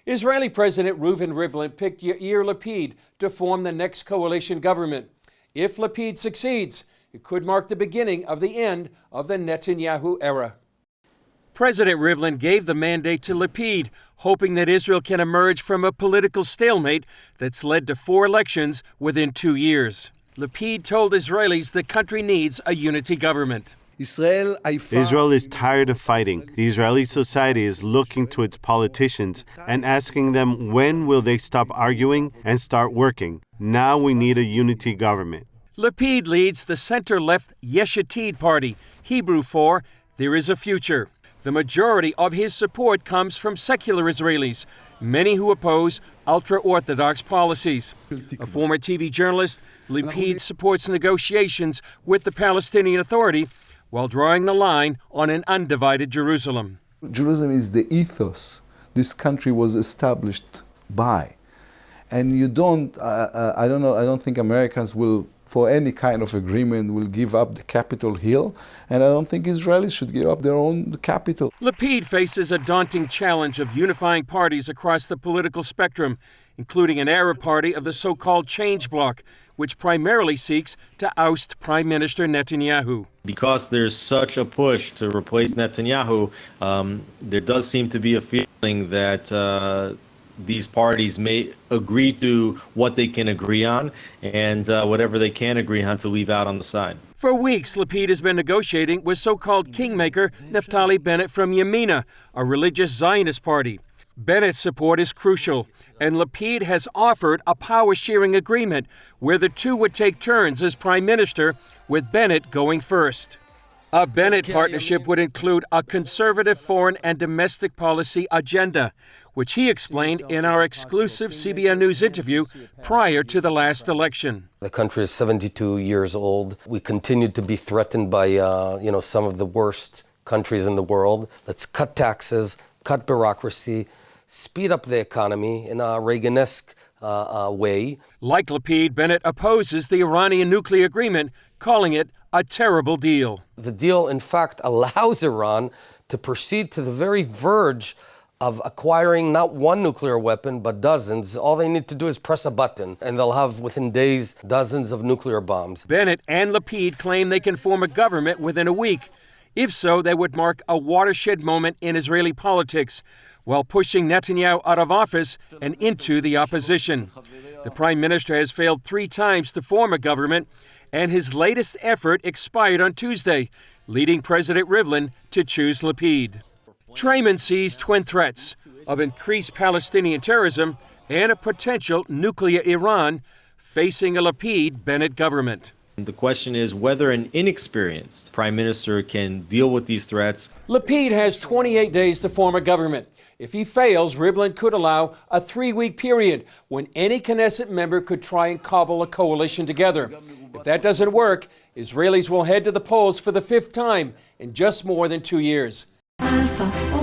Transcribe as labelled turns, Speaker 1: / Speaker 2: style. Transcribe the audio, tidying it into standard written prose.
Speaker 1: Israeli President Reuven Rivlin picked Yair Lapid to form the next coalition government. If Lapid succeeds, it could mark the beginning of the end of the Netanyahu era. President Rivlin gave the mandate to Lapid, hoping that Israel can emerge from a political stalemate that's led to 4 elections within 2 years. Lapid told Israelis the country needs a unity government.
Speaker 2: Israel is tired of fighting. The Israeli society is looking to its politicians and asking them when will they stop arguing and start working. Now we need a unity government.
Speaker 1: Lapid leads the center-left Yesh Atid Party, Hebrew for There is a Future. The majority of his support comes from secular Israelis, many who oppose ultra-Orthodox policies. A former TV journalist, Lapid supports negotiations with the Palestinian Authority while drawing the line on an undivided Jerusalem.
Speaker 3: Jerusalem is the ethos this country was established by. And I don't think Americans will, for any kind of agreement, will give up the Capitol Hill, and I don't think Israelis should give up their own capital.
Speaker 1: Lapid faces a daunting challenge of unifying parties across the political spectrum, including an Arab party of the so-called Change Bloc, which primarily seeks to oust Prime Minister Netanyahu.
Speaker 4: Because there's such a push to replace Netanyahu, there does seem to be a feeling that these parties may agree to what they can agree on, and whatever they can agree on to leave out on the side.
Speaker 1: For weeks, Lapid has been negotiating with so-called kingmaker Naftali Bennett from Yamina, a religious Zionist party. Bennett's support is crucial, and Lapid has offered a power-sharing agreement where the two would take turns as prime minister, with Bennett going first. A Bennett partnership would include a conservative foreign and domestic policy agenda, which he explained in our exclusive CBN News interview prior to the last election.
Speaker 5: The country is 72 years old. We continue to be threatened by some of the worst countries in the world. Let's cut taxes, cut bureaucracy, speed up the economy in a Reagan-esque way.
Speaker 1: Like Lapid, Bennett opposes the Iranian nuclear agreement, calling it a terrible deal.
Speaker 5: The deal, in fact, allows Iran to proceed to the very verge of acquiring not one nuclear weapon, but dozens. All they need to do is press a button, and they'll have, within days, dozens of nuclear bombs.
Speaker 1: Bennett and Lapid claim they can form a government within a week. If so, they would mark a watershed moment in Israeli politics, while pushing Netanyahu out of office and into the opposition. The prime minister has failed 3 times to form a government, and his latest effort expired on Tuesday, leading President Rivlin to choose Lapid. Trayman sees twin threats of increased Palestinian terrorism and a potential nuclear Iran facing a Lapid-Bennett government.
Speaker 4: The question is whether an inexperienced prime minister can deal with these threats.
Speaker 1: Lapid has 28 days to form a government. If he fails, Rivlin could allow a 3-week period when any Knesset member could try and cobble a coalition together. If that doesn't work, Israelis will head to the polls for the 5th time in just more than 2 years.
Speaker 6: Alpha.